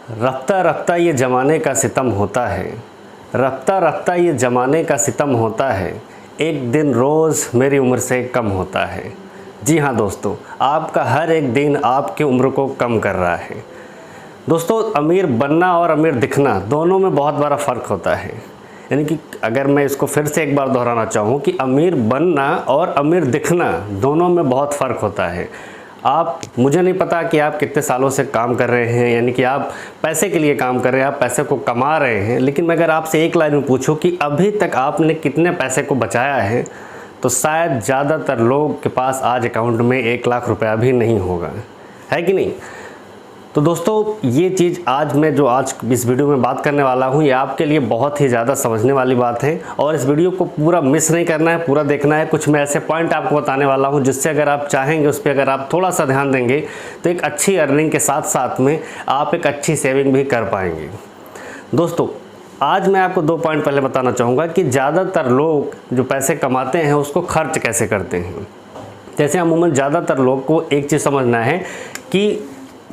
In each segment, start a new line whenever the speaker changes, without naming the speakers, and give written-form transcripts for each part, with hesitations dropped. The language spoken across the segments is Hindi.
रफ्ता रफ्ता ये ज़माने का सितम होता है, रफ्ता रफ्ता ये ज़माने का सितम होता है, एक दिन रोज़ मेरी उम्र से कम होता है। जी हाँ दोस्तों, आपका हर एक दिन आपकी उम्र को कम कर रहा है। दोस्तों, अमीर बनना और अमीर दिखना दोनों में बहुत बड़ा फ़र्क होता है। यानी कि अगर मैं इसको फिर से एक बार दोहराना चाहूँ कि अमीर बनना और अमीर दिखना दोनों में बहुत फ़र्क होता है। मुझे नहीं पता कि आप कितने सालों से काम कर रहे हैं, यानी कि आप पैसे के लिए काम कर रहे हैं, आप पैसे को कमा रहे हैं, लेकिन मैं अगर आपसे एक लाइन में पूछूं कि अभी तक आपने कितने पैसे को बचाया है, तो शायद ज़्यादातर लोगों के पास आज अकाउंट में 1 लाख रुपया भी नहीं होगा, है कि नहीं। तो दोस्तों, ये चीज़ आज इस वीडियो में बात करने वाला हूँ, ये आपके लिए बहुत ही ज़्यादा समझने वाली बात है और इस वीडियो को पूरा मिस नहीं करना है, पूरा देखना है। कुछ मैं ऐसे पॉइंट आपको बताने वाला हूँ जिससे अगर आप चाहेंगे, उस पर अगर आप थोड़ा सा ध्यान देंगे तो एक अच्छी अर्निंग के साथ साथ में आप एक अच्छी सेविंग भी कर पाएंगे। दोस्तों, आज मैं आपको 2 पॉइंट पहले बताना चाहूँगा कि ज़्यादातर लोग जो पैसे कमाते हैं उसको खर्च कैसे करते हैं। जैसे अमूमन ज़्यादातर लोग को एक चीज़ समझना है कि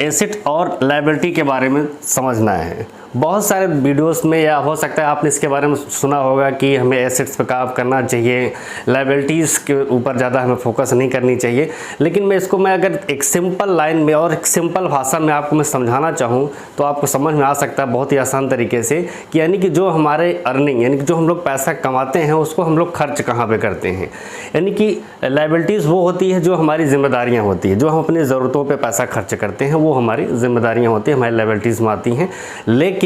एसेट और लायबिलिटी के बारे में समझना है। बहुत सारे वीडियोस में, या हो सकता है आपने इसके बारे में सुना होगा कि हमें एसेट्स पे काम करना चाहिए, लायबिलिटीज़ के ऊपर ज़्यादा हमें फोकस नहीं करनी चाहिए। लेकिन मैं अगर एक सिंपल लाइन में और एक सिंपल भाषा में आपको मैं समझाना चाहूँ तो आपको समझ में आ सकता है बहुत ही आसान तरीके से कि यानी कि जो हमारे अर्निंग, यानी कि जो हम लोग पैसा कमाते हैं उसको हम लोग खर्च कहाँ पर करते हैं। यानी कि लायबिलिटीज़ वो होती है जो हमारी जिम्मेदारियाँ होती है, जो हम अपनी ज़रूरतों पर पैसा खर्च करते हैं, वो हमारी जिम्मेदारियाँ होती हैं, हमारी लायबिलिटीज़ में आती हैं। लेकिन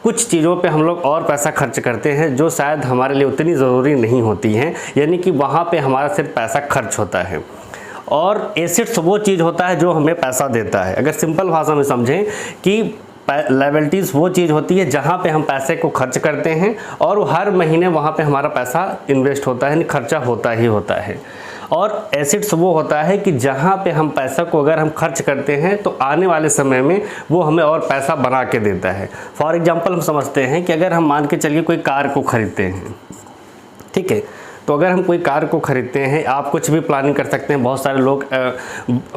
कुछ चीज़ों पे हम लोग और पैसा खर्च करते हैं जो शायद हमारे लिए उतनी ज़रूरी नहीं होती हैं, यानी कि वहाँ पे हमारा सिर्फ पैसा खर्च होता है। और एसेट्स वो चीज़ होता है जो हमें पैसा देता है। अगर सिंपल भाषा में समझें कि लायबिलिटीज़ वो चीज़ होती है जहाँ पे हम पैसे को खर्च करते हैं और हर महीने वहाँ पे हमारा पैसा इन्वेस्ट होता है, यानी खर्चा होता ही होता है। और एसेट्स वो होता है कि जहाँ पे हम पैसा को अगर हम खर्च करते हैं तो आने वाले समय में वो हमें और पैसा बना के देता है। फॉर एग्जांपल हम समझते हैं कि अगर हम मान के चलिए कोई कार को ख़रीदते हैं, ठीक है, तो अगर हम कोई कार को ख़रीदते हैं, आप कुछ भी प्लानिंग कर सकते हैं। बहुत सारे लोग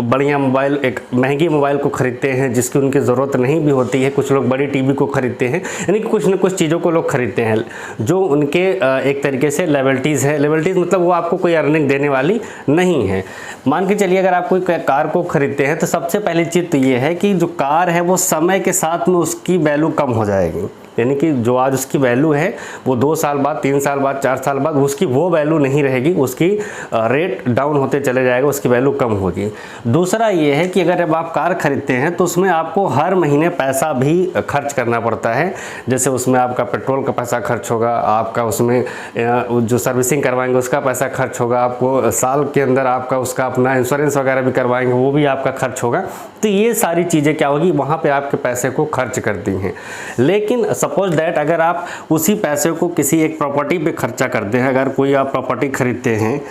बढ़िया मोबाइल, एक महंगी मोबाइल को ख़रीदते हैं जिसकी उनकी ज़रूरत नहीं भी होती है। कुछ लोग बड़ी टीवी को ख़रीदते हैं, यानी कि कुछ न कुछ चीज़ों को लोग ख़रीदते हैं जो उनके एक तरीके से लायबिलिटीज़ है। लायबिलिटीज़ मतलब वो आपको कोई अर्निंग देने वाली नहीं है। मान के चलिए अगर आप कोई कार को ख़रीदते हैं तो सबसे पहली चीज़ तो ये है कि जो कार है वो समय के साथ में उसकी वैल्यू कम हो जाएगी। यानी कि जो आज उसकी वैल्यू है वो 2 साल बाद, 3 साल बाद, 4 साल बाद उसकी वो वैल्यू नहीं रहेगी, उसकी रेट डाउन होते चले जाएगा, उसकी वैल्यू कम होगी। दूसरा ये है कि अगर जब आप कार खरीदते हैं तो उसमें आपको हर महीने पैसा भी खर्च करना पड़ता है। जैसे उसमें आपका पेट्रोल का पैसा खर्च होगा, आपका उसमें जो सर्विसिंग करवाएंगे उसका पैसा खर्च होगा, आपको साल के अंदर आपका उसका अपना इंश्योरेंस वगैरह भी करवाएंगे, वो भी आपका खर्च होगा। तो ये सारी चीज़ें क्या होगी, वहाँ पर आपके पैसे को खर्च करती हैं। लेकिन सपोज दैट अगर आप उसी पैसे को किसी एक प्रॉपर्टी पे खर्चा करते हैं, अगर कोई आप प्रॉपर्टी खरीदते हैं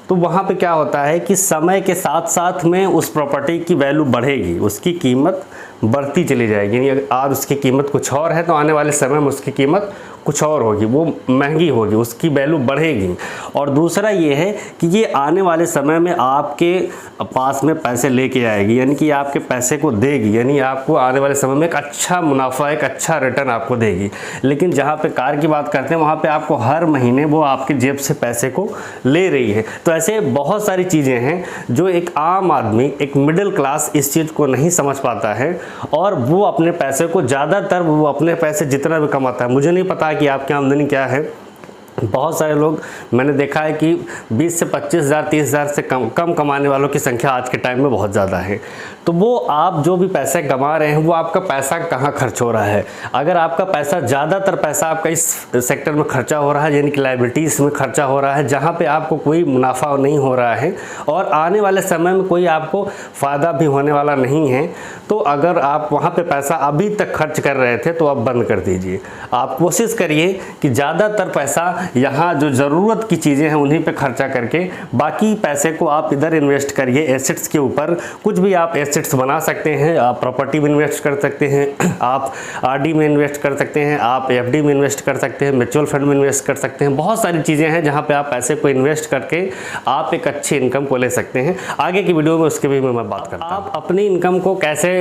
तो वहाँ पे क्या होता है कि समय के साथ साथ में उस प्रॉपर्टी की वैल्यू बढ़ेगी, उसकी कीमत बढ़ती चली जाएगी। यानी आज उसकी कीमत कुछ और है तो आने वाले समय में उसकी कीमत कुछ और होगी, वो महंगी होगी, उसकी वैल्यू बढ़ेगी। और दूसरा ये है कि ये आने वाले समय में आपके पास में पैसे लेके आएगी, यानी कि आपके पैसे को देगी, यानी आपको आने वाले समय में एक अच्छा मुनाफा, एक अच्छा रिटर्न आपको देगी। लेकिन जहाँ पे कार की बात करते हैं वहाँ पे आपको हर महीने वो आपके जेब से पैसे को ले रही है। तो ऐसे बहुत सारी चीज़ें हैं जो एक आम आदमी, एक मिडिल क्लास इस चीज़ को नहीं समझ पाता है और वो अपने पैसे को ज़्यादातर, वो अपने पैसे जितना भी कमाता है, मुझे नहीं पता कि आपकी आमदनी क्या है। बहुत सारे लोग मैंने देखा है कि 20 से 25,000, 30,000 से कम कमाने वालों की संख्या आज के टाइम में बहुत ज़्यादा है। तो वो आप जो भी पैसे कमा रहे हैं वो आपका पैसा कहाँ खर्च हो रहा है। अगर आपका पैसा, ज़्यादातर पैसा आपका इस सेक्टर में खर्चा हो रहा है, यानी कि लायबिलिटीज़ में खर्चा हो रहा है, जहाँ पे आपको कोई मुनाफा नहीं हो रहा है और आने वाले समय में कोई आपको फ़ायदा भी होने वाला नहीं है, तो अगर आप वहाँ पे पैसा अभी तक खर्च कर रहे थे तो आप बंद कर दीजिए। आप कोशिश करिए कि ज़्यादातर पैसा यहाँ जो ज़रूरत की चीज़ें हैं उन्हीं पे खर्चा करके बाकी पैसे को आप इधर इन्वेस्ट करिए, एसेट्स के ऊपर। कुछ भी आप एसेट्स बना सकते हैं, आप प्रॉपर्टी में इन्वेस्ट कर सकते हैं, आप आरडी में इन्वेस्ट कर सकते हैं, आप एफडी में इन्वेस्ट कर सकते हैं, म्यूचुअल फंड में इन्वेस्ट कर सकते हैं। बहुत सारी चीज़ें हैं जहाँ पे आप पैसे को इन्वेस्ट करके आप एक अच्छी इनकम को ले सकते हैं। आगे की वीडियो में उसके भी मैं बात करता हूँ। आप अपनी इनकम को कैसे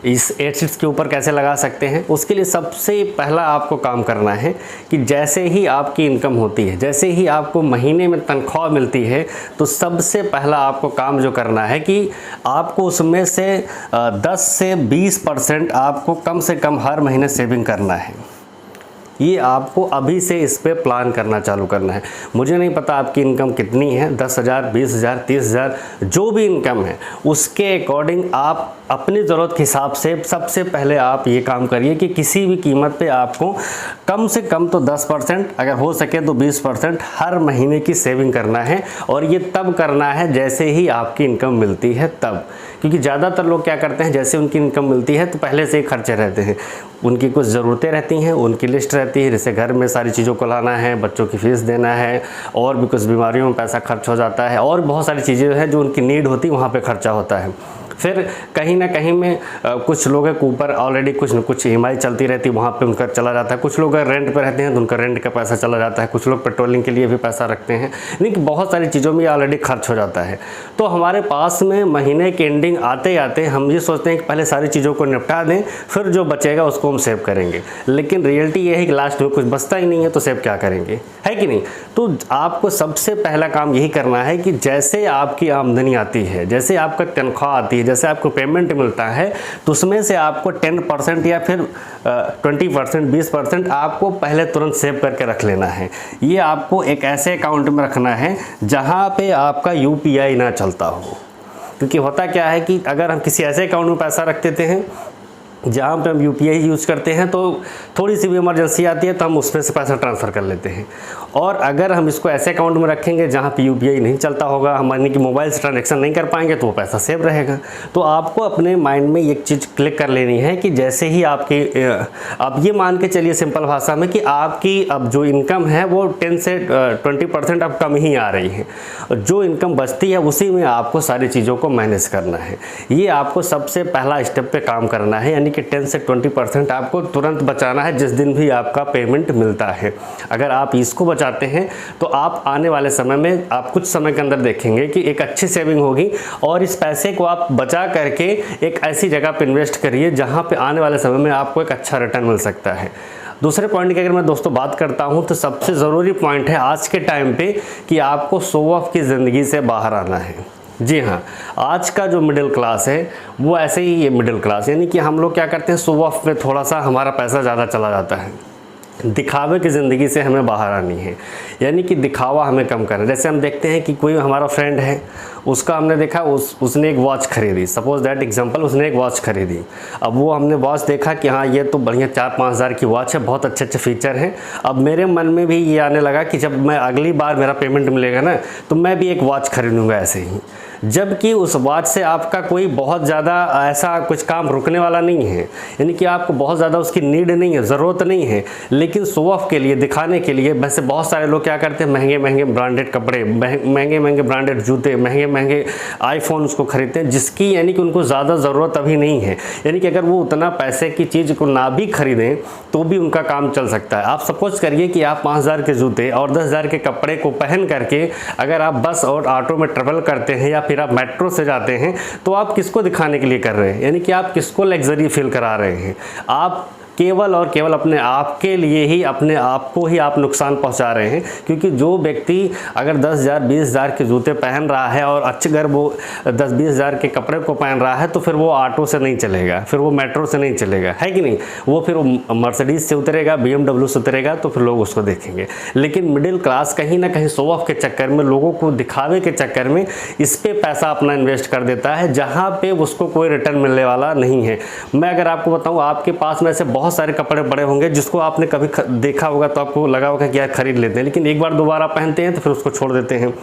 इस 8 सीट्स के ऊपर कैसे लगा सकते हैं, उसके लिए सबसे पहला आपको काम करना है कि जैसे ही आपकी इनकम होती है, जैसे ही आपको महीने में तनख्वाह मिलती है, तो सबसे पहला आपको काम जो करना है कि आपको उसमें से 10 से 20% आपको कम से कम हर महीने सेविंग करना है। ये आपको अभी से इस पे प्लान करना चालू करना है। मुझे नहीं पता आपकी इनकम कितनी है, 10,000, 20,000, 30,000, जो भी इनकम है उसके अकॉर्डिंग आप अपनी ज़रूरत के हिसाब से सबसे पहले आप ये काम करिए कि किसी भी कीमत पे आपको कम से कम तो 10%, अगर हो सके तो 20% हर महीने की सेविंग करना है। और ये तब करना है जैसे ही आपकी इनकम मिलती है तब, क्योंकि ज़्यादातर लोग क्या करते हैं, जैसे उनकी इनकम मिलती है तो पहले से ही खर्चे रहते हैं, उनकी कुछ ज़रूरतें रहती हैं, उनकी लिस्ट रहती है, जैसे घर में सारी चीज़ों को लाना है, बच्चों की फ़ीस देना है, और भी कुछ बीमारियों में पैसा खर्च हो जाता है, और बहुत सारी चीज़ें हैं जो उनकी नीड होती है, वहाँ पे खर्चा होता है। फिर कहीं ना कहीं में कुछ लोगों के ऊपर ऑलरेडी कुछ न कुछ EMI चलती रहती है, वहाँ पे उनका चला जाता है। कुछ लोग अगर रेंट पे रहते हैं तो उनका रेंट का पैसा चला जाता है। कुछ लोग पेट्रोलिंग के लिए भी पैसा रखते हैं, यानी कि बहुत सारी चीज़ों में ऑलरेडी खर्च हो जाता है। तो हमारे पास में महीने की एंडिंग आते आते हम ये सोचते हैं कि पहले सारी चीज़ों को निपटा दें, फिर जो बचेगा उसको हम सेव करेंगे। लेकिन रियलिटी ये है कि लास्ट में कुछ बचता ही नहीं है, तो सेव क्या करेंगे, है कि नहीं। तो आपको सबसे पहला काम यही करना है कि जैसे आपकी आमदनी आती है, जैसे आपका तनख्वाह आती है, जैसे आपको पेमेंट मिलता है, तो उसमें से आपको 10% या फिर 20%, 20% आपको पहले तुरंत सेव करके रख लेना है। ये आपको एक ऐसे अकाउंट में रखना है जहाँ पे आपका UPI ना चलता हो। क्योंकि होता क्या है कि अगर हम किसी ऐसे अकाउंट में पैसा रख देते हैं जहाँ पे हम UPI यूज़ करते हैं, तो थोड़ी सी भी इमरजेंसी आती है तो हम उसमें से पैसा ट्रांसफ़र कर लेते हैं। और अगर हम इसको ऐसे अकाउंट में रखेंगे जहाँ पे UPI नहीं चलता होगा, हम यानी कि मोबाइल से ट्रांजेक्शन नहीं कर पाएंगे, तो वो पैसा सेव रहेगा। तो आपको अपने माइंड में एक चीज़ क्लिक कर लेनी है कि जैसे ही आपकी आप ये मान के चलिए सिंपल भाषा में कि आपकी अब जो इनकम है वो 10 से 20% अब कम ही आ रही है, जो इनकम बचती है उसी में आपको सारी चीज़ों को मैनेज करना है। ये आपको सबसे पहला स्टेप पे काम करना है, यानी कि 10 से 20% आपको तुरंत बचाना है जिस दिन भी आपका पेमेंट मिलता है। अगर आप इसको बचाते हैं तो आप आने वाले समय में आप कुछ समय के अंदर देखेंगे कि एक अच्छी सेविंग होगी, और इस पैसे को आप बचा करके एक ऐसी जगह पे इन्वेस्ट करिए जहां पे आने वाले समय में आपको एक अच्छा रिटर्न मिल सकता है। दूसरे पॉइंट की अगर मैं दोस्तों बात करता हूं तो सबसे ज़रूरी पॉइंट है आज के टाइम पे कि आपको शो ऑफ की ज़िंदगी से बाहर आना है। जी हाँ, आज का जो मिडिल क्लास है वो ऐसे ही ये मिडिल क्लास, यानी कि हम लोग क्या करते हैं, शो ऑफ में थोड़ा सा हमारा पैसा ज़्यादा चला जाता है। दिखावे की ज़िंदगी से हमें बाहर आनी है, यानी कि दिखावा हमें कम करना है। जैसे हम देखते हैं कि कोई हमारा फ्रेंड है, उसका हमने देखा उसने एक वॉच खरीदी, सपोज दैट एग्जांपल, उसने एक वॉच खरीदी। अब वो हमने वॉच देखा कि हाँ ये तो बढ़िया 4-5 हज़ार की वॉच है, बहुत अच्छे अच्छे फीचर हैं। अब मेरे मन में भी ये आने लगा कि जब मैं अगली बार मेरा पेमेंट मिलेगा ना, तो मैं भी एक वॉच खरीदूँगा ऐसे ही। जबकि उस वॉच से आपका कोई बहुत ज़्यादा ऐसा कुछ काम रुकने वाला नहीं है, यानी कि आपको बहुत ज़्यादा उसकी नीड नहीं है, ज़रूरत नहीं है। लेकिन शो ऑफ के लिए, दिखाने के लिए, वैसे बहुत सारे लोग क्या करते हैं, महंगे महंगे ब्रांडेड कपड़े, महंगे महंगे ब्रांडेड जूते, महंगे महंगे आईफोन उसको खरीदते हैं, जिसकी यानी कि उनको ज़्यादा ज़रूरत अभी नहीं है। यानी कि अगर वो उतना पैसे की चीज़ को ना भी खरीदें तो भी उनका काम चल सकता है। आप सपोज करिए कि आप 5,000 के जूते और 10,000 के कपड़े को पहन करके अगर आप बस और ऑटो में ट्रेवल करते हैं या फिर आप मेट्रो से जाते हैं, तो आप किसको दिखाने के लिए कर रहे हैं, यानी कि आप किसको लग्जरी फील करा रहे हैं। आप केवल और केवल अपने आप के लिए ही, अपने आप को ही आप नुकसान पहुंचा रहे हैं। क्योंकि जो व्यक्ति अगर 10,000 20,000 के जूते पहन रहा है और अच्छे अगर वो 10-20 हज़ार के कपड़े को पहन रहा है, तो फिर वो ऑटो से नहीं चलेगा, फिर वो मेट्रो से नहीं चलेगा, है कि नहीं। वो फिर वो मर्सिडीज से उतरेगा, BMW से उतरेगा, तो फिर लोग उसको देखेंगे। लेकिन मिडिल क्लास कहीं ना कहीं शो ऑफ के चक्कर में, लोगों को दिखावे के चक्कर में इस पर पैसा अपना इन्वेस्ट कर देता है, जहाँ पे उसको कोई रिटर्न मिलने वाला नहीं है। मैं अगर आपको बताऊँ, आपके पास में ऐसे बहुत सारे कपड़े पड़े होंगे जिसको आपने कभी देखा होगा तो आपको लगा होगा कि यार खरीद लेते हैं, लेकिन एक बार दोबारा पहनते हैं तो फिर उसको छोड़ देते हैं।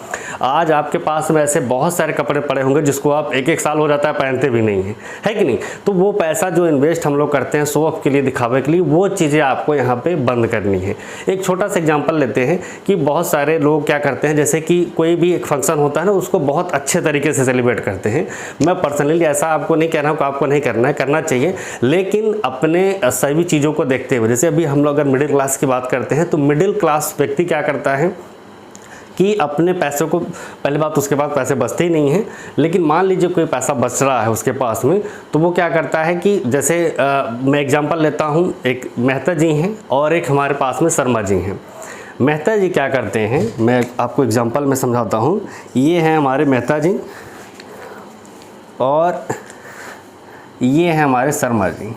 आज आपके पास में ऐसे बहुत सारे कपड़े पड़े होंगे जिसको आप 1-1 साल हो जाता है पहनते भी नहीं हैं, है कि नहीं। तो वो पैसा जो इन्वेस्ट हम लोग करते हैं शो ऑफ के लिए, दिखावे के लिए, वो चीज़ें आपको यहाँ पे बंद करनी है। एक छोटा सा एग्जाम्पल लेते हैं कि बहुत सारे लोग क्या करते हैं, जैसे कि कोई भी एक फंक्शन होता है ना, उसको बहुत अच्छे तरीके से सेलिब्रेट करते हैं। मैं पर्सनली ऐसा आपको नहीं कह रहा हूँ कि आपको नहीं करना है, करना चाहिए, लेकिन अपने सभी चीज़ों को देखते हुए। जैसे अभी हम लोग अगर मिडिल क्लास की बात करते हैं, तो मिडिल क्लास व्यक्ति क्या करता है कि अपने पैसों को, पहले बात उसके बाद पैसे बचते ही नहीं हैं, लेकिन मान लीजिए कोई पैसा बच रहा है उसके पास में, तो वो क्या करता है कि जैसे मैं एग्जांपल लेता हूँ, एक मेहता जी हैं और एक हमारे पास में शर्मा जी हैं। मेहता जी क्या करते हैं, मैं आपको एग्जांपल में समझाता हूँ। ये हैं हमारे मेहता जी और ये हैं हमारे शर्मा जी।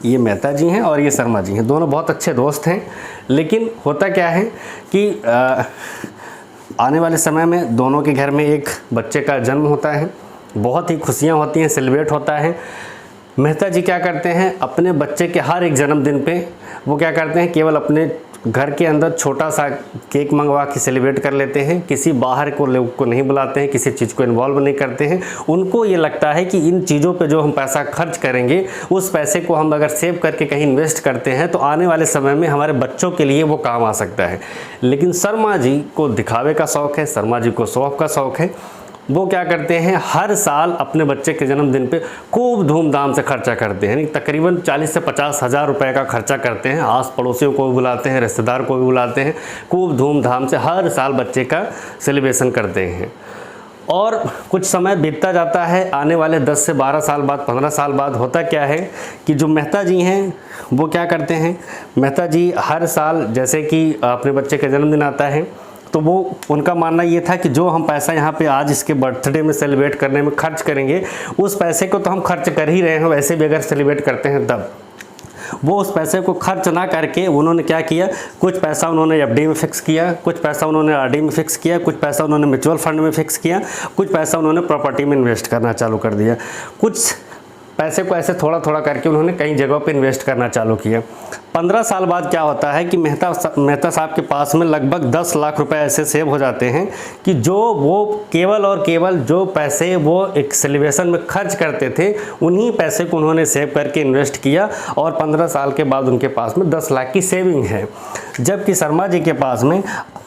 ये मेहता जी हैं और ये शर्मा जी हैं, दोनों बहुत अच्छे दोस्त हैं। लेकिन होता क्या है कि आने वाले समय में दोनों के घर में एक बच्चे का जन्म होता है, बहुत ही खुशियां होती हैं, सेलिब्रेट होता है। मेहता जी क्या करते हैं, अपने बच्चे के हर एक जन्मदिन पे वो क्या करते हैं, केवल अपने घर के अंदर छोटा सा केक मंगवा के सेलिब्रेट कर लेते हैं। किसी बाहर को लोग को नहीं बुलाते हैं, किसी चीज़ को इन्वॉल्व नहीं करते हैं। उनको ये लगता है कि इन चीज़ों पे जो हम पैसा खर्च करेंगे, उस पैसे को हम अगर सेव करके कहीं इन्वेस्ट करते हैं तो आने वाले समय में हमारे बच्चों के लिए वो काम आ सकता है। लेकिन शर्मा जी को दिखावे का शौक़ है, शर्मा जी को शो ऑफ का शौक़ है। वो क्या करते हैं, हर साल अपने बच्चे के जन्मदिन पे खूब धूमधाम से खर्चा करते हैं, तकरीबन 40 से 50 हज़ार रुपये का खर्चा करते हैं। आस पड़ोसियों को भी बुलाते हैं, रिश्तेदार को भी बुलाते हैं, खूब धूमधाम से हर साल बच्चे का सेलिब्रेशन करते हैं। और कुछ समय बीतता जाता है, आने वाले 10 से 12 साल बाद, 15 साल बाद होता क्या है कि जो मेहता जी हैं वो क्या करते हैं, मेहता जी हर साल जैसे कि अपने बच्चे का जन्मदिन आता है तो वो उनका मानना ये था कि जो हम पैसा यहाँ पे आज इसके बर्थडे में सेलिब्रेट करने में खर्च करेंगे, उस पैसे को तो हम खर्च कर ही रहे हैं, वैसे भी अगर सेलिब्रेट करते हैं तब वो उस पैसे को खर्च ना करके उन्होंने क्या किया, कुछ पैसा उन्होंने एफडी में फिक्स किया, कुछ पैसा उन्होंने आरडी में फिक्स किया, कुछ पैसा उन्होंने म्यूचुअल फंड में फिक्स किया, कुछ पैसा उन्होंने प्रॉपर्टी में इन्वेस्ट करना चालू कर दिया, कुछ पैसे को ऐसे थोड़ा थोड़ा करके उन्होंने कई जगहों पे इन्वेस्ट करना चालू किया। 15 साल बाद क्या होता है कि मेहता साहब के पास में लगभग 10 लाख रुपए ऐसे सेव हो जाते हैं कि जो वो केवल और केवल जो पैसे वो एक सेलिब्रेशन में खर्च करते थे, उन्हीं पैसे को उन्होंने सेव करके इन्वेस्ट किया और 15 साल के बाद उनके पास में 10 लाख की सेविंग है। जबकि शर्मा जी के पास में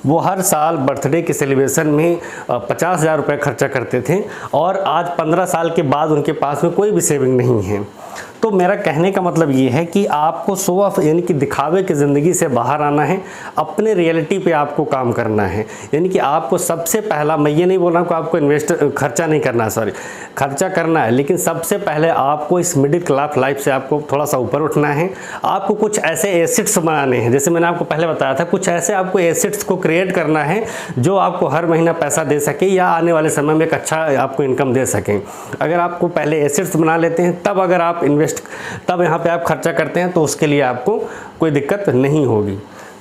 वो हर साल बर्थडे के सेलिब्रेशन में 50,000 रुपये खर्चा करते थे और आज 15 साल के बाद उनके पास में कोई भी सेविंग नहीं है। तो मेरा कहने का मतलब ये है कि आपको शो ऑफ यानी कि दिखावे की ज़िंदगी से बाहर आना है, अपने रियलिटी पे आपको काम करना है। यानी कि आपको सबसे पहला, मैं ये नहीं बोल रहा हूँ कि आपको खर्चा नहीं करना है, सॉरी, खर्चा करना है, लेकिन सबसे पहले आपको इस मिडिल क्लास लाइफ से आपको थोड़ा सा ऊपर उठना है। आपको कुछ ऐसे एसेट्स बनाने हैं, जैसे मैंने आपको पहले बताया था, कुछ ऐसे आपको एसेट्स को क्रिएट करना है जो आपको हर महीना पैसा दे सके या आने वाले समय में एक अच्छा आपको इनकम दे सकें। अगर आपको पहले एसेट्स बना लेते हैं, तब अगर आप तब यहाँ पे आप खर्चा करते हैं तो उसके लिए आपको कोई दिक्कत नहीं होगी।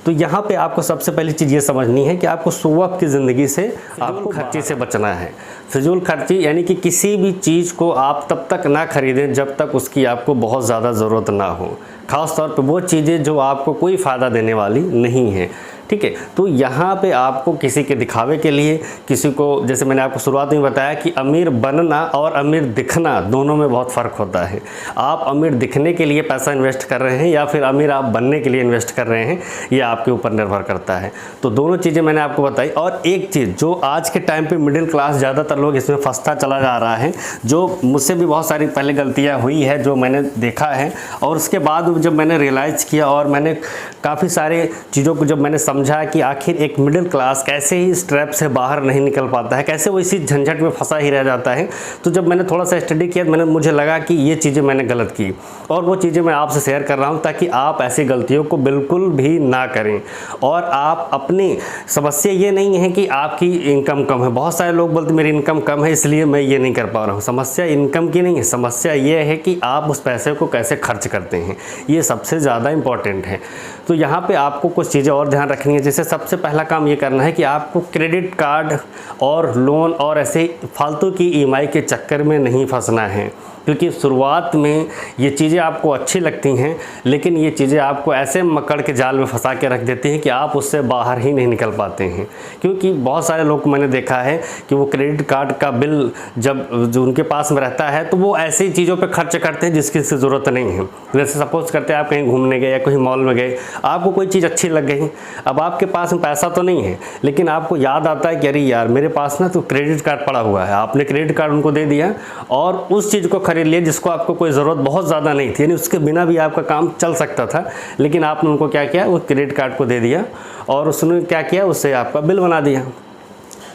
तो यहाँ पे आपको सबसे पहली चीज़ ये समझनी है कि आपको शो ऑफ की ज़िंदगी से, आपको खर्चे से बचना है। फिजूल खर्ची यानी कि किसी भी चीज़ को आप तब तक ना खरीदें जब तक उसकी आपको बहुत ज़्यादा ज़रूरत ना हो, ख़ास तौर पे वो चीज़ें जो आपको कोई फ़ायदा देने वाली नहीं है। ठीक है, तो यहाँ पे आपको किसी के दिखावे के लिए, किसी को, जैसे मैंने आपको शुरुआत में बताया कि अमीर बनना और अमीर दिखना दोनों में बहुत फ़र्क होता है। आप अमीर दिखने के लिए पैसा इन्वेस्ट कर रहे हैं या फिर अमीर आप बनने के लिए इन्वेस्ट कर रहे हैं, ये आपके ऊपर निर्भर करता है। तो दोनों चीज़ें मैंने आपको बताई। और एक चीज़ जो आज के टाइम पर मिडिल क्लास ज़्यादातर लोग इसमें फंसता चला जा रहा है, जो मुझसे भी बहुत सारी पहले गलतियाँ हुई है जो मैंने देखा है, और उसके बाद जब मैंने रियलाइज़ किया और मैंने काफ़ी सारे चीज़ों को जब मैंने समझा कि आखिर एक मिडिल क्लास कैसे ही इस ट्रैप से बाहर नहीं निकल पाता है, कैसे वो इसी झंझट में फंसा ही रह जाता है, तो जब मैंने थोड़ा सा स्टडी किया, मुझे लगा कि ये चीज़ें मैंने गलत की और वो चीज़ें मैं आपसे शेयर कर रहा हूँ ताकि आप ऐसी गलतियों को बिल्कुल भी ना करें। और आप अपनी समस्या ये नहीं है कि आपकी इनकम कम है। बहुत सारे लोग बोलते मेरी इनकम कम है इसलिए मैं ये नहीं कर पा रहा हूँ। समस्या इनकम की नहीं है, समस्या ये है कि आप उस पैसे को कैसे खर्च करते हैं, ये सबसे ज़्यादा इम्पॉर्टेंट है। तो यहाँ पे आपको कुछ चीज़ें और ध्यान रखनी है। जैसे सबसे पहला काम ये करना है कि आपको क्रेडिट कार्ड और लोन और ऐसे फालतू की ईएमआई के चक्कर में नहीं फंसना है, क्योंकि शुरुआत में ये चीज़ें आपको अच्छी लगती हैं, लेकिन ये चीज़ें आपको ऐसे मकड़ के जाल में फंसा के रख देती हैं कि आप उससे बाहर ही नहीं निकल पाते हैं। क्योंकि बहुत सारे लोग को मैंने देखा है कि वो क्रेडिट कार्ड का बिल जब जो उनके पास में रहता है तो वो ऐसी चीज़ों पे खर्च करते हैं जिसकी ज़रूरत नहीं है। जैसे सपोज़ करते हैं आप कहीं घूमने गए या कहीं मॉल में गए, आपको कोई चीज़ अच्छी लग गई, अब आपके पास में पैसा तो नहीं है, लेकिन आपको याद आता है कि अरे यार मेरे पास ना तो क्रेडिट कार्ड पड़ा हुआ है, आपने क्रेडिट कार्ड उनको दे दिया और उस चीज़ को खरीद लिए जिसको आपको कोई ज़रूरत बहुत ज़्यादा नहीं थी, यानी उसके बिना भी आपका काम चल सकता था, लेकिन आपने उनको क्या किया, वो क्रेडिट कार्ड को दे दिया और उसने क्या किया, उससे आपका बिल बना दिया।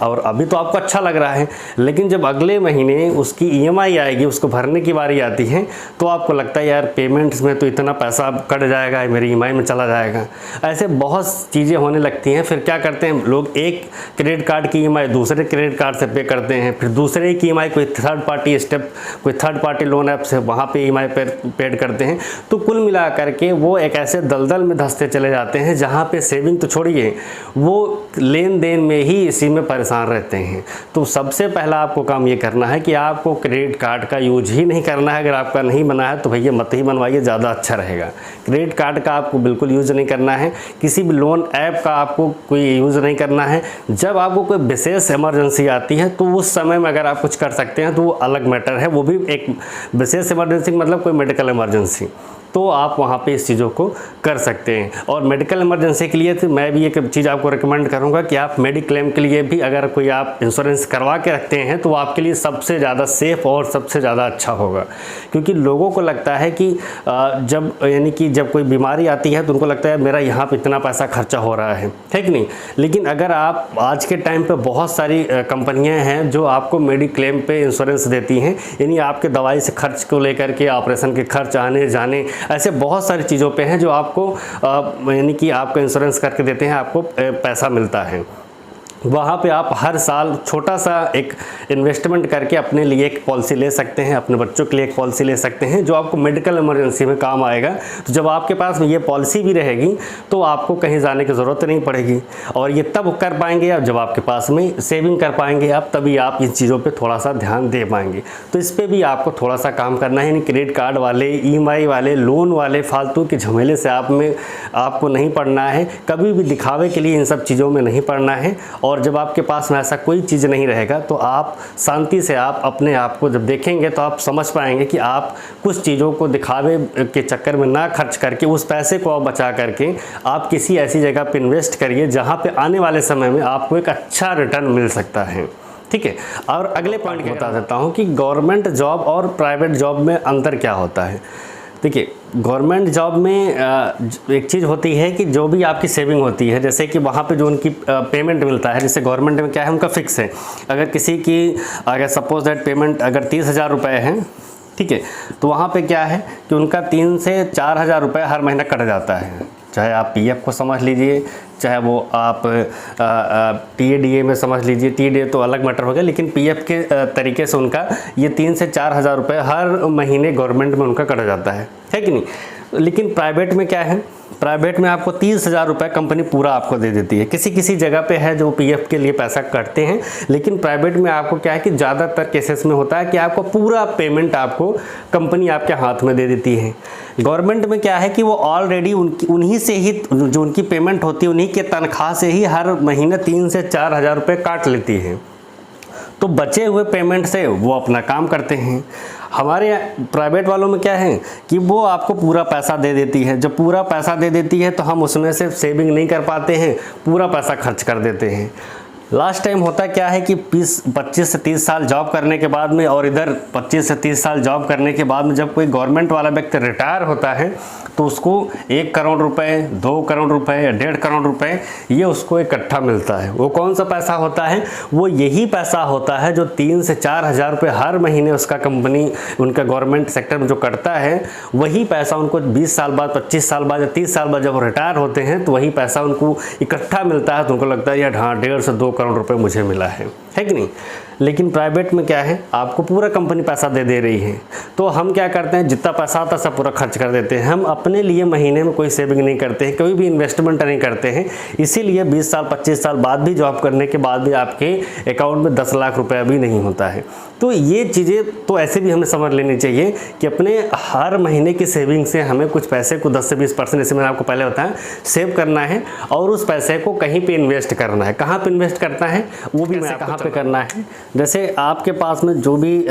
और अभी तो आपको अच्छा लग रहा है, लेकिन जब अगले महीने उसकी ईएमआई आएगी, उसको भरने की बारी आती है, तो आपको लगता है यार पेमेंट्स में तो इतना पैसा कट जाएगा, मेरी ईएमआई में चला जाएगा। ऐसे बहुत चीज़ें होने लगती हैं। फिर क्या करते हैं लोग, एक क्रेडिट कार्ड की ईएमआई दूसरे क्रेडिट कार्ड से पे करते हैं, फिर दूसरे की ईएमआई कोई थर्ड पार्टी लोन ऐप से वहाँ पर ईएमआई पेड करते हैं। तो कुल मिला करके वो एक ऐसे दलदल में धंसते चले जाते हैं जहाँ पर सेविंग तो छोड़िए, वो लेन देन में ही इसी में परेशान रहते हैं। तो सबसे पहला आपको काम ये करना है कि आपको क्रेडिट कार्ड का यूज ही नहीं करना है। अगर आपका नहीं बना है तो भैया मत ही बनवाइए, ज़्यादा अच्छा रहेगा। क्रेडिट कार्ड का आपको बिल्कुल यूज़ नहीं करना है, किसी भी लोन ऐप का आपको कोई यूज़ नहीं करना है। जब आपको कोई विशेष इमरजेंसी आती है तो उस समय में अगर आप कुछ कर सकते हैं तो वो अलग मैटर है, वो भी एक विशेष इमरजेंसी मतलब कोई मेडिकल इमरजेंसी, तो आप वहाँ पे इस चीज़ों को कर सकते हैं। और मेडिकल इमरजेंसी के लिए तो मैं भी एक चीज़ आपको रिकमेंड करूँगा कि आप मेडिक्लेम के लिए भी अगर कोई आप इंश्योरेंस करवा के रखते हैं तो आपके लिए सबसे ज़्यादा सेफ़ और सबसे ज़्यादा अच्छा होगा। क्योंकि लोगों को लगता है कि जब कोई बीमारी आती है तो उनको लगता है मेरा यहाँ पर इतना पैसा खर्चा हो रहा है, ठीक नहीं। लेकिन अगर आप आज के टाइम पर बहुत सारी कंपनियाँ हैं जो आपको मेडिक्लेम पे इंश्योरेंस देती हैं, यानी आपके दवाई से खर्च को लेकर के ऑपरेशन के खर्च आने जाने, ऐसे बहुत सारी चीज़ों पे हैं जो आपको यानी कि आपको इंश्योरेंस करके देते हैं, आपको पैसा मिलता है। वहाँ पे आप हर साल छोटा सा एक इन्वेस्टमेंट करके अपने लिए एक पॉलिसी ले सकते हैं, अपने बच्चों के लिए एक पॉलिसी ले सकते हैं जो आपको मेडिकल इमरजेंसी में काम आएगा। तो जब आपके पास ये पॉलिसी भी रहेगी तो आपको कहीं जाने की ज़रूरत नहीं पड़ेगी। और ये तब कर पाएंगे आप जब आपके पास में सेविंग कर पाएंगे आप, तभी आप इन चीज़ों पर थोड़ा सा ध्यान दे पाएंगे। तो इस पर भी आपको थोड़ा सा काम करना है। क्रेडिट कार्ड वाले, ईएमआई वाले, लोन वाले फालतू के झमेले से आपको नहीं पड़ना है, कभी भी दिखावे के लिए इन सब चीज़ों में नहीं पड़ना है। और जब आपके पास में ऐसा कोई चीज़ नहीं रहेगा तो आप शांति से आप अपने आप को जब देखेंगे तो आप समझ पाएंगे कि आप कुछ चीज़ों को दिखावे के चक्कर में ना खर्च करके उस पैसे को आप बचा करके आप किसी ऐसी जगह पे इन्वेस्ट करिए जहाँ पे आने वाले समय में आपको एक अच्छा रिटर्न मिल सकता है, ठीक है। और अगले पॉइंट बता देता हूँ कि गवर्नमेंट जॉब और प्राइवेट जॉब में अंतर क्या होता है। देखिए, गवर्नमेंट जॉब में एक चीज़ होती है कि जो भी आपकी सेविंग होती है, जैसे कि वहाँ पे जो उनकी पेमेंट मिलता है, जैसे गवर्नमेंट में क्या है उनका फिक्स है। अगर किसी की अगर सपोज दैट पेमेंट अगर 30,000 रुपये है, ठीक है, तो वहाँ पे क्या है कि उनका 3 से 4,000 रुपये हर महीना कट जाता है। चाहे आप पीएफ को समझ लीजिए, चाहे वो आप टीएडीए में समझ लीजिए, टीएडीए तो अलग मैटर हो गया, लेकिन पीएफ के तरीके से उनका ये 3 से 4,000 रुपये हर महीने गवर्नमेंट में उनका कट जाता है कि नहीं। लेकिन प्राइवेट में क्या है, प्राइवेट में आपको 30,000 रुपये कंपनी पूरा आपको दे देती है। किसी किसी जगह पे है जो पीएफ के लिए पैसा कटते हैं, लेकिन प्राइवेट में आपको क्या है कि ज़्यादातर केसेस में होता है कि आपको पूरा पेमेंट आपको कंपनी आपके हाथ में दे देती है। गवर्नमेंट में क्या है कि वो ऑलरेडी उन्हीं से ही जो उनकी पेमेंट होती है उन्हीं के तनख्वाह से ही हर महीने 3 से 4,000 रुपये काट लेती है। तो बचे हुए पेमेंट से वो अपना काम करते हैं। हमारे प्राइवेट वालों में क्या है कि वो आपको पूरा पैसा दे देती है। जब पूरा पैसा दे देती है तो हम उसमें से सेविंग नहीं कर पाते हैं, पूरा पैसा खर्च कर देते हैं। लास्ट टाइम होता क्या है कि 25 से 30 साल जॉब करने के बाद में, और इधर 25 से 30 साल जॉब करने के बाद में जब कोई गवर्नमेंट वाला व्यक्ति रिटायर होता है तो उसको 1 करोड़ रुपए, 2 करोड़ रुपए या 1.5 करोड़ रुपए ये उसको इकट्ठा मिलता है। वो कौन सा पैसा होता है? वो यही पैसा होता है जो 3 से 4,000 रुपये हर महीने उसका कंपनी, उनका गवर्नमेंट सेक्टर में जो कटता है, वही पैसा उनको 20 साल बाद, 25 साल बाद या 30 साल बाद जब वो रिटायर होते हैं तो वही पैसा उनको इकट्ठा मिलता है। तो उनको लगता है यार हाँ 1.5 से 2 करोड़ रुपए मुझे मिला है कि नहीं। लेकिन प्राइवेट में क्या है, आपको पूरा कंपनी पैसा दे रही है। तो हम क्या करते हैं, जितना पैसा आता है सब पूरा खर्च कर देते हैं। हम अपने लिए महीने में कोई सेविंग नहीं करते हैं, कोई भी इन्वेस्टमेंट नहीं करते हैं। इसीलिए 20 साल 25 साल बाद भी जॉब करने के बाद भी आपके अकाउंट में 10 लाख रुपया भी नहीं होता है। तो ये चीज़ें तो ऐसे भी हमें समझ लेनी चाहिए कि अपने हर महीने की सेविंग से हमें कुछ पैसे को 10 से 20%, जैसे मैंने आपको पहले बताया, सेव करना है और उस पैसे को कहीं पे इन्वेस्ट करना है। कहाँ पे इन्वेस्ट करना है वो भी मैं कहाँ पे करना है जैसे आपके पास में जो भी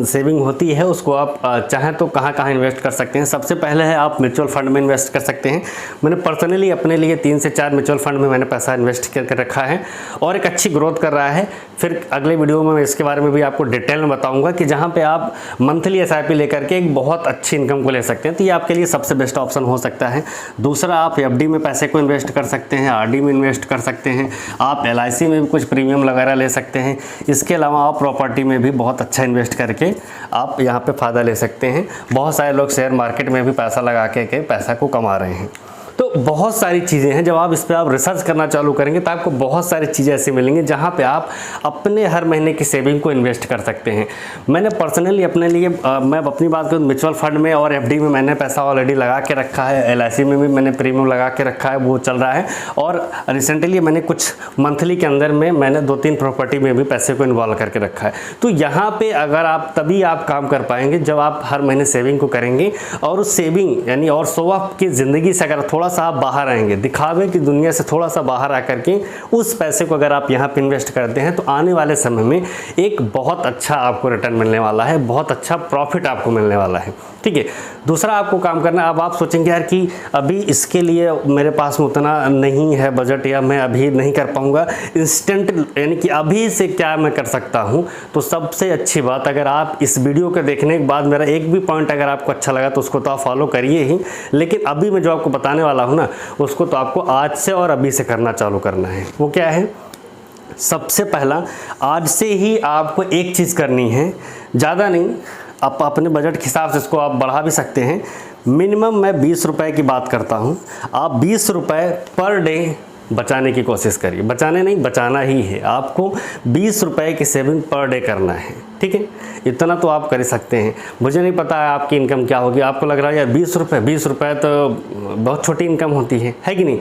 सेविंग होती है उसको आप चाहें तो कहाँ कहाँ इन्वेस्ट कर सकते हैं। सबसे पहले है आप म्यूचुअल फंड में इन्वेस्ट कर सकते हैं। मैंने पर्सनली अपने लिए 3 से 4 म्यूचुअल फंड में मैंने पैसा इन्वेस्ट करके रखा है और एक अच्छी ग्रोथ कर रहा है। फिर अगले वीडियो में मैं इसके बारे में भी आपको डिटेल में बताऊंगा कि जहाँ पे आप मंथली एसआईपी लेकर के एक बहुत अच्छी इनकम को ले सकते हैं, तो ये आपके लिए सबसे बेस्ट ऑप्शन हो सकता है। दूसरा, आप एफडी में पैसे को इन्वेस्ट कर सकते हैं, आरडी में इन्वेस्ट कर सकते हैं, आप एलआईसी में भी कुछ प्रीमियम वगैरह ले सकते हैं। इसके अलावा आप प्रॉपर्टी में भी बहुत अच्छा इन्वेस्ट करके आप यहाँ पे फ़ायदा ले सकते हैं। बहुत सारे लोग शेयर मार्केट में भी पैसा लगा के पैसा को कमा रहे हैं। तो बहुत सारी चीज़ें हैं, जब आप इस पर आप रिसर्च करना चालू करेंगे तो आपको बहुत सारी चीज़ें ऐसी मिलेंगी जहाँ पे आप अपने हर महीने की सेविंग को इन्वेस्ट कर सकते हैं। मैंने पर्सनली अपने लिए मैं अपनी बात करूँ, म्यूचुअल फंड में और एफडी में मैंने पैसा ऑलरेडी लगा के रखा है, एलआईसी में भी मैंने प्रीमियम लगा के रखा है, वो चल रहा है। और रिसेंटली मैंने कुछ मंथली के अंदर में मैंने 2-3 प्रॉपर्टी में भी पैसे को इन्वॉल्व करके रखा है। तो यहाँ पर अगर आप तभी आप काम कर पाएंगे जब आप हर महीने सेविंग को करेंगे, और उस सेविंग यानी और शो ऑफ की ज़िंदगी से अगर थोड़ा सा आप बाहर आएंगे, दिखावे की दुनिया से थोड़ा सा बाहर आकर के उस पैसे को अगर आप यहाँ पे इन्वेस्ट करते हैं तो आने वाले समय में एक बहुत अच्छा आपको रिटर्न मिलने वाला है, बहुत अच्छा प्रॉफिट आपको मिलने वाला है। ठीक है। दूसरा आपको काम करना है। अब आप सोचेंगे यार कि अभी इसके लिए मेरे पास में उतना नहीं है बजट, या मैं अभी नहीं कर पाऊंगा इंस्टेंट, यानी कि अभी से क्या मैं कर सकता हूं। तो सबसे अच्छी बात, अगर आप इस वीडियो को देखने के बाद मेरा एक भी पॉइंट अगर आपको अच्छा लगा तो उसको तो आप फॉलो करिए ही, लेकिन अभी मैं जो आपको बताने वाला हूं ना उसको तो आपको आज से और अभी से करना चालू करना है। वो क्या है? सबसे पहला, आज से ही आपको एक चीज़ करनी है, ज़्यादा नहीं, आप अपने बजट के हिसाब से इसको आप बढ़ा भी सकते हैं। मिनिमम मैं 20 रुपए की बात करता हूँ, आप 20 रुपए पर डे बचाने की कोशिश करिए। बचाने नहीं, बचाना ही है। आपको 20 रुपए की सेविंग पर डे करना है। ठीक है, इतना तो आप कर सकते हैं। मुझे नहीं पता है आपकी इनकम क्या होगी, आपको लग रहा है यार 20 रुपए तो बहुत छोटी इनकम होती है कि नहीं?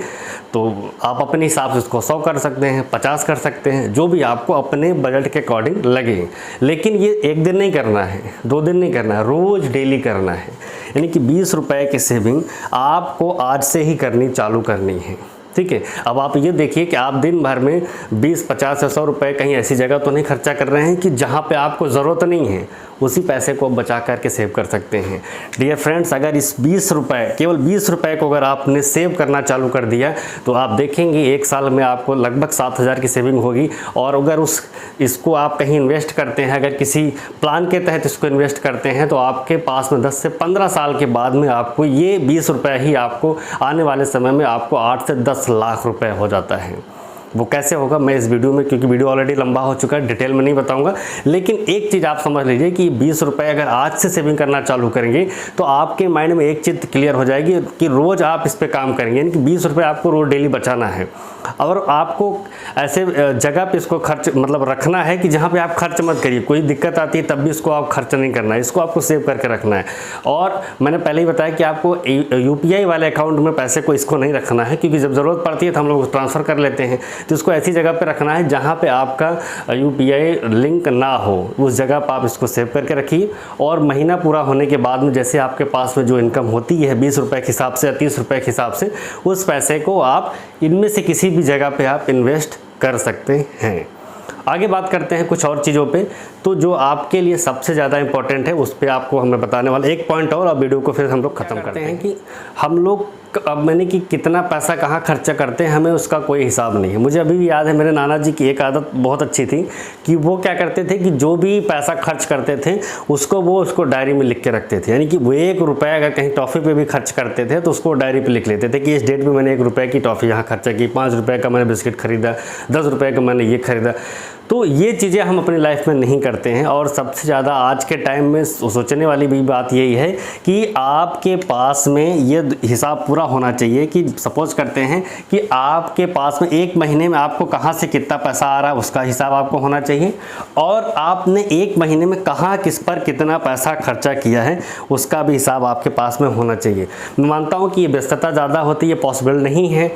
तो आप अपने हिसाब से उसको 100 कर सकते हैं, 50 कर सकते हैं, जो भी आपको अपने बजट के अकॉर्डिंग लगे। लेकिन ये एक दिन नहीं करना है, 2 दिन नहीं करना है, रोज़ डेली करना है। यानी कि 20 रुपए की सेविंग आपको आज से ही करनी चालू करनी है। ठीक है। अब आप ये देखिए कि आप दिन भर में 20, 50 या 100 रुपए कहीं ऐसी जगह तो नहीं खर्चा कर रहे हैं कि जहाँ पे आपको ज़रूरत नहीं है। उसी पैसे को बचा करके सेव कर सकते हैं। डियर फ्रेंड्स, अगर इस 20 रुपए, केवल 20 रुपए को अगर आपने सेव करना चालू कर दिया तो आप देखेंगे 1 साल में आपको लगभग 7,000 की सेविंग होगी। और अगर इसको आप कहीं इन्वेस्ट करते हैं, अगर किसी प्लान के तहत इसको इन्वेस्ट करते हैं, तो आपके पास में 10 से 15 साल के बाद में आपको ये 20 रुपए ही आपको आने वाले समय में आपको 8 से 10 लाख रुपए हो जाता है। वो कैसे होगा मैं इस वीडियो में, क्योंकि वीडियो ऑलरेडी लंबा हो चुका है, डिटेल में नहीं बताऊंगा। लेकिन एक चीज़ आप समझ लीजिए कि 20 रुपए अगर आज से सेविंग करना चालू करेंगे तो आपके माइंड में एक चीज़ क्लियर हो जाएगी कि रोज़ आप इस पर काम करेंगे। यानी कि 20 रुपए आपको रोज़ डेली बचाना है, और आपको ऐसे जगह पे इसको खर्च मतलब रखना है कि जहाँ पे आप खर्च मत करिए। कोई दिक्कत आती है तब भी इसको आप खर्च नहीं करना है, इसको आपको सेव करके रखना है। और मैंने पहले ही बताया कि आपको यूपीआई वाले अकाउंट में पैसे को इसको नहीं रखना है, क्योंकि जब ज़रूरत पड़ती है तो हम लोग ट्रांसफ़र कर लेते हैं। तो इसको ऐसी जगह पे रखना है जहाँ पे आपका यूपीआई लिंक ना हो, उस जगह पर आप इसको सेव करके रखिए। और महीना पूरा होने के बाद में जैसे आपके पास में जो इनकम होती है 20 रुपए के हिसाब से या 30 रुपए के हिसाब से, उस पैसे को आप इनमें से किसी भी जगह पे आप इन्वेस्ट कर सकते हैं। आगे बात करते हैं कुछ और चीज़ों पे। तो जो आपके लिए सबसे ज़्यादा इंपॉर्टेंट है उस पर आपको हमें बताने वाला एक पॉइंट और, अब वीडियो को फिर हम लोग ख़त्म करते हैं कि हम लोग अब मैंने कि कितना पैसा कहाँ खर्चा करते हैं हमें उसका कोई हिसाब नहीं है। मुझे अभी भी याद है मेरे नाना जी की एक आदत बहुत अच्छी थी कि वो क्या करते थे कि जो भी पैसा खर्च करते थे उसको डायरी में लिख के रखते थे। यानी कि वो 1 रुपया अगर कहीं टॉफ़ी पे भी खर्च करते थे तो उसको डायरी पे लिख लेते थे कि इस डेट पे मैंने 1 रुपये की टॉफ़ी यहाँ खर्चा की, 5 रुपये का मैंने बिस्किट खरीदा, 10 रुपये का मैंने ये खरीदा। तो ये चीज़ें हम अपनी लाइफ में नहीं करते हैं। और सबसे ज़्यादा आज के टाइम में सोचने वाली भी बात यही है कि आपके पास में ये हिसाब पूरा होना चाहिए कि सपोज करते हैं कि आपके पास में 1 महीने में आपको कहाँ से कितना पैसा आ रहा है उसका हिसाब आपको होना चाहिए, और आपने 1 महीने में कहाँ किस पर कितना पैसा खर्चा किया है उसका भी हिसाब आपके पास में होना चाहिए। मैं मानता हूँ कि ये व्यस्तता ज़्यादा होती है, पॉसिबल नहीं है।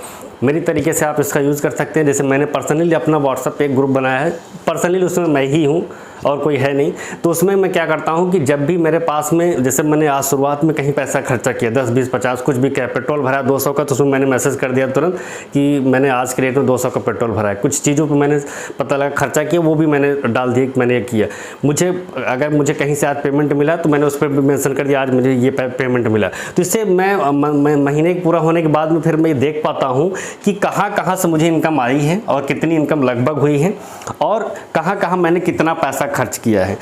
मेरी तरीके से आप इसका यूज़ कर सकते हैं। जैसे मैंने पर्सनली अपना व्हाट्सएप पे एक ग्रुप बनाया है, पर्सनली उसमें मैं ही हूँ, और कोई है नहीं। तो उसमें मैं क्या करता हूँ कि जब भी मेरे पास में, जैसे मैंने आज शुरुआत में कहीं पैसा खर्चा किया 10, 20, 50 कुछ भी, क्या पेट्रोल भरा 200 का, तो उसमें मैंने मैसेज कर दिया तुरंत कि मैंने आज के रेट में 200 का पेट्रोल भरा है। कुछ चीज़ों पर मैंने पता लगा खर्चा किया, वो भी मैंने डाल दिया कि मैंने ये किया। अगर मुझे कहीं से आज पेमेंट मिला तो मैंने उस पर भी मेंशन कर दिया आज मुझे ये पेमेंट मिला। तो इससे मैं महीने पूरा होने के बाद में फिर मैं देख पाता हूँ कि कहाँ से मुझे इनकम आई है और कितनी इनकम लगभग हुई है और कहाँ मैंने कितना पैसा खर्च किया है।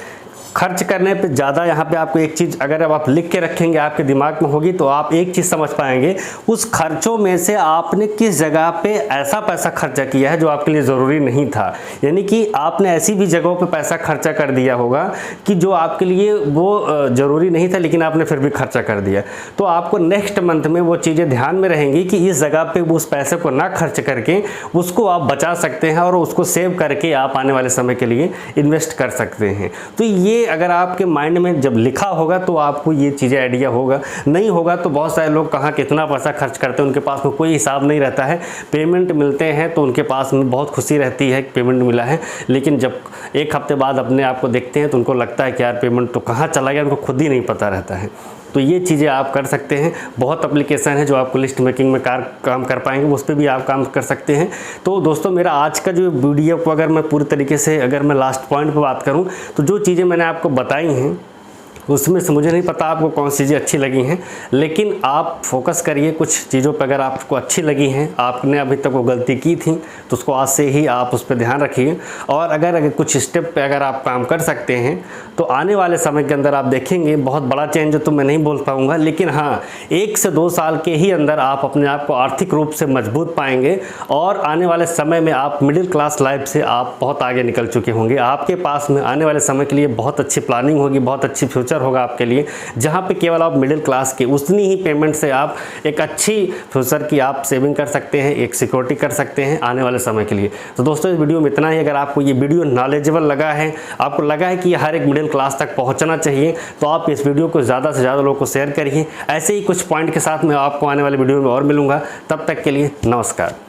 खर्च करने पे ज़्यादा यहाँ पे आपको एक चीज़ अगर अब आप लिख के रखेंगे, आपके दिमाग में होगी, तो आप एक चीज़ समझ पाएंगे उस खर्चों में से आपने किस जगह पे ऐसा पैसा खर्चा किया है जो आपके लिए ज़रूरी नहीं था। यानी कि आपने ऐसी भी जगहों पे पैसा खर्चा कर दिया होगा कि जो आपके लिए वो ज़रूरी नहीं था, लेकिन आपने फिर भी खर्चा कर दिया। तो आपको नेक्स्ट मंथ में वो चीज़ें ध्यान में रहेंगी कि इस जगह पर उस पैसे को ना खर्च करके उसको आप बचा सकते हैं और उसको सेव करके आप आने वाले समय के लिए इन्वेस्ट कर सकते हैं। तो ये अगर आपके माइंड में जब लिखा होगा तो आपको ये चीज़ें आइडिया होगा। नहीं होगा तो बहुत सारे लोग कहाँ कितना पैसा खर्च करते हैं, उनके पास में कोई हिसाब नहीं रहता है। पेमेंट मिलते हैं तो उनके पास में बहुत खुशी रहती है कि पेमेंट मिला है, लेकिन जब एक हफ्ते बाद अपने आप को देखते हैं तो उनको लगता है कि यार पेमेंट तो कहाँ चला गया, उनको खुद ही नहीं पता रहता है। तो ये चीज़ें आप कर सकते हैं। बहुत एप्लीकेशन है जो आपको लिस्ट मेकिंग में काम कर पाएंगे, उस पर भी आप काम कर सकते हैं। तो दोस्तों मेरा आज का जो वीडियो को अगर मैं पूरी तरीके से अगर मैं लास्ट पॉइंट पर बात करूं तो जो चीज़ें मैंने आपको बताई हैं उसमें से मुझे नहीं पता आपको कौन सी चीज़ें अच्छी लगी हैं, लेकिन आप फोकस करिए कुछ चीज़ों पर। अगर आपको अच्छी लगी हैं, आपने अभी तक वो गलती की थी, तो उसको आज से ही आप उस पर ध्यान रखिए। और अगर कुछ स्टेप पे अगर आप काम कर सकते हैं तो आने वाले समय के अंदर आप देखेंगे बहुत बड़ा चेंज तो मैं नहीं बोल पाऊँगा, लेकिन हाँ 1 से 2 साल के ही अंदर आप अपने आप को आर्थिक रूप से मजबूत पाएंगे और आने वाले समय में आप मिडिल क्लास लाइफ से आप बहुत आगे निकल चुके होंगे। आपके पास में आने वाले समय के लिए बहुत अच्छी प्लानिंग होगी, बहुत अच्छी फ्यूचर होगा आपके लिए, जहां पे केवल आप मिडिल क्लास के उतनी ही पेमेंट से आप एक अच्छी फ्यूचर की आप सेविंग कर सकते हैं, एक सिक्योरिटी कर सकते हैं आने वाले समय के लिए। तो दोस्तों इस वीडियो में इतना ही। अगर आपको ये वीडियो नॉलेजेबल लगा है, आपको लगा है कि ये हर एक मिडिल क्लास तक पहुंचना चाहिए, तो आप इस वीडियो को ज़्यादा से ज़्यादा लोगों को शेयर करिए। ऐसे ही कुछ पॉइंट के साथ मैं आपको आने वाले वीडियो में और मिलूंगा। तब तक के लिए नमस्कार।